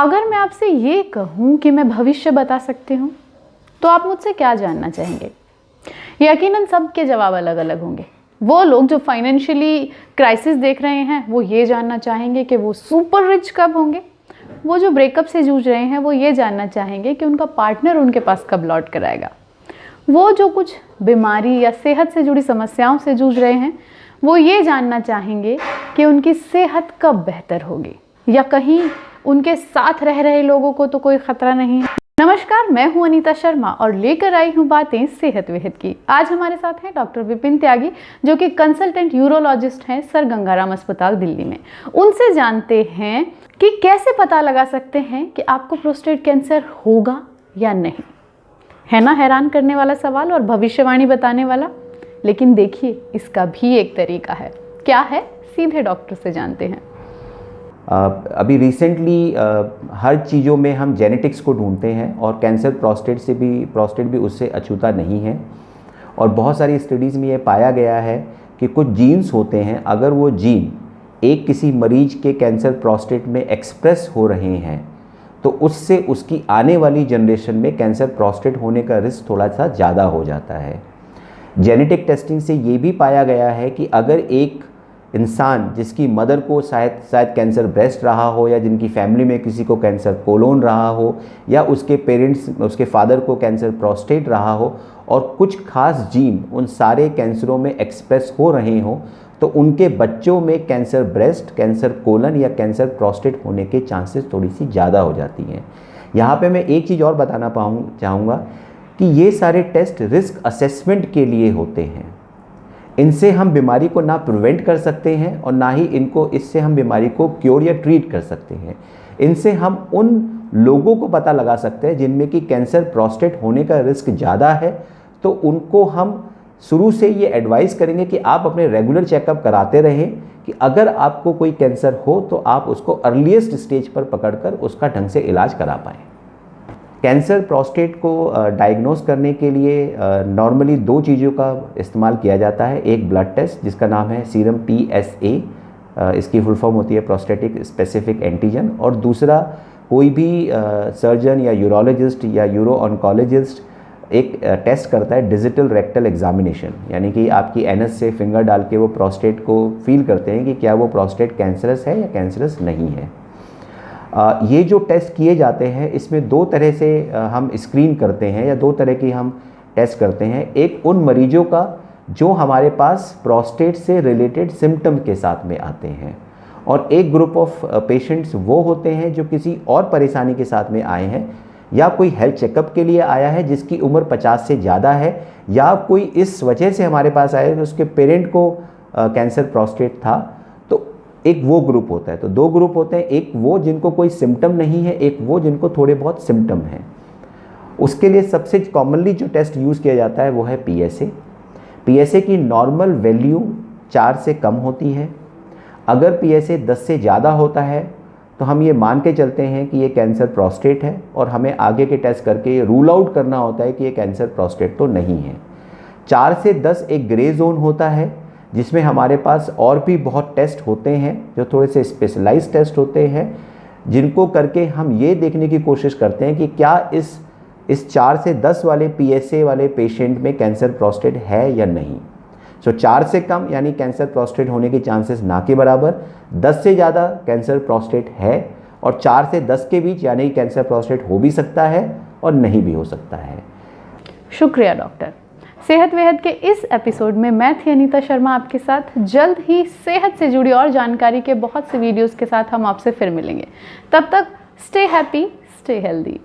अगर मैं आपसे ये कहूँ कि मैं भविष्य बता सकती हूँ, तो आप मुझसे क्या जानना चाहेंगे? यकीनन सबके जवाब अलग अलग होंगे। वो लोग जो फाइनेंशियली क्राइसिस देख रहे हैं वो ये जानना चाहेंगे कि वो सुपर रिच कब होंगे। वो जो ब्रेकअप से जूझ रहे हैं वो ये जानना चाहेंगे कि उनका पार्टनर उनके पास कब लौट कर आएगा। वो जो कुछ बीमारी या सेहत से जुड़ी समस्याओं से जूझ रहे हैं वो ये जानना चाहेंगे कि उनकी सेहत कब बेहतर होगी, या कहीं उनके साथ रह रहे लोगों को तो कोई खतरा नहीं है। नमस्कार, मैं हूं अनीता शर्मा और लेकर आई हूं बातें सेहत वेहत की। आज हमारे साथ हैं डॉक्टर विपिन त्यागी, जो कि कंसल्टेंट यूरोलॉजिस्ट हैं सर गंगाराम अस्पताल दिल्ली में। उनसे जानते हैं कि कैसे पता लगा सकते हैं कि आपको प्रोस्टेट कैंसर होगा या नहीं। है ना हैरान करने वाला सवाल और भविष्यवाणी बताने वाला, लेकिन देखिए इसका भी एक तरीका है। क्या है, सीधे डॉक्टर से जानते हैं। अभी रिसेंटली हर चीज़ों में हम जेनेटिक्स को ढूंढते हैं और कैंसर प्रोस्टेट भी उससे अछूता नहीं है। और बहुत सारी स्टडीज़ में ये पाया गया है कि कुछ जीन्स होते हैं, अगर वो जीन एक किसी मरीज के कैंसर प्रोस्टेट में एक्सप्रेस हो रहे हैं तो उससे उसकी आने वाली जनरेशन में कैंसर प्रोस्टेट होने का रिस्क थोड़ा सा ज़्यादा हो जाता है। जेनेटिक टेस्टिंग से ये भी पाया गया है कि अगर एक इंसान जिसकी मदर को शायद कैंसर ब्रेस्ट रहा हो, या जिनकी फैमिली में किसी को कैंसर कोलोन रहा हो, या उसके पेरेंट्स उसके फादर को कैंसर प्रोस्टेट रहा हो, और कुछ खास जीन उन सारे कैंसरों में एक्सप्रेस हो रहे हों, तो उनके बच्चों में कैंसर ब्रेस्ट, कैंसर कोलन या कैंसर प्रोस्टेट होने के चांसेस थोड़ी सी ज़्यादा हो जाती हैं। यहाँ पे मैं एक चीज़ और बताना चाहूँगा कि ये सारे टेस्ट रिस्क असेसमेंट के लिए होते हैं। इनसे हम बीमारी को ना प्रिवेंट कर सकते हैं और ना ही इससे हम बीमारी को क्योर या ट्रीट कर सकते हैं। इनसे हम उन लोगों को पता लगा सकते हैं जिनमें कि कैंसर प्रोस्टेट होने का रिस्क ज़्यादा है, तो उनको हम शुरू से ये एडवाइस करेंगे कि आप अपने रेगुलर चेकअप कराते रहें, कि अगर आपको कोई कैंसर हो तो आप उसको अर्लीस्ट स्टेज पर पकड़कर उसका ढंग से इलाज करा पाएँ। कैंसर प्रोस्टेट को डायग्नोस करने के लिए नॉर्मली दो चीज़ों का इस्तेमाल किया जाता है। एक ब्लड टेस्ट जिसका नाम है सीरम PSA, इसकी फुल फॉर्म होती है प्रोस्टेटिक स्पेसिफिक एंटीजन, और दूसरा कोई भी सर्जन या यूरोलॉजिस्ट या यूरो ऑन्कोलॉजिस्ट एक टेस्ट करता है डिजिटल रेक्टल एग्जामिनेशन, यानी कि आपकी एनस से फिंगर डाल के वो प्रोस्टेट को फील करते हैं कि क्या वो प्रोस्टेट कैंसरस है या कैंसरस नहीं है। ये जो टेस्ट किए जाते हैं इसमें दो तरह से हम स्क्रीन करते हैं, या दो तरह की हम टेस्ट करते हैं। एक उन मरीजों का जो हमारे पास प्रोस्टेट से रिलेटेड सिम्टम के साथ में आते हैं, और एक ग्रुप ऑफ पेशेंट्स वो होते हैं जो किसी और परेशानी के साथ में आए हैं, या कोई हेल्थ चेकअप के लिए आया है जिसकी उम्र 50 से ज़्यादा है, या कोई इस वजह से हमारे पास आया है कि उसके पेरेंट को कैंसर प्रोस्टेट था। तो एक वो ग्रुप होता है। तो दो ग्रुप होते हैं, एक वो जिनको कोई सिम्टम नहीं है, एक वो जिनको थोड़े बहुत सिम्टम हैं। उसके लिए सबसे कॉमनली जो टेस्ट यूज़ किया जाता है वो है PSA की नॉर्मल वैल्यू 4 से कम होती है। अगर PSA 10 से ज़्यादा होता है तो हम ये मान के चलते हैं कि ये कैंसर प्रोस्टेट है, और हमें आगे के टेस्ट करके ये रूल आउट करना होता है कि ये कैंसर प्रोस्टेट तो नहीं है। 4 से 10 एक ग्रे जोन होता है, जिसमें हमारे पास और भी बहुत टेस्ट होते हैं जो थोड़े से स्पेशलाइज्ड टेस्ट होते हैं, जिनको करके हम ये देखने की कोशिश करते हैं कि क्या इस 4 से 10 वाले PSA वाले पेशेंट में कैंसर प्रोस्टेट है या नहीं। 4 से कम यानी कैंसर प्रोस्टेट होने के चांसेस ना के बराबर, 10 से ज़्यादा कैंसर प्रोस्टेट है, और 4 से 10 के बीच यानी कैंसर प्रोस्टेट हो भी सकता है और नहीं भी हो सकता है। शुक्रिया डॉक्टर। सेहत वेहत के इस एपिसोड में मैं थी अनीता शर्मा आपके साथ। जल्द ही सेहत से जुड़ी और जानकारी के बहुत से वीडियोस के साथ हम आपसे फिर मिलेंगे। तब तक स्टे हैप्पी, स्टे हेल्दी।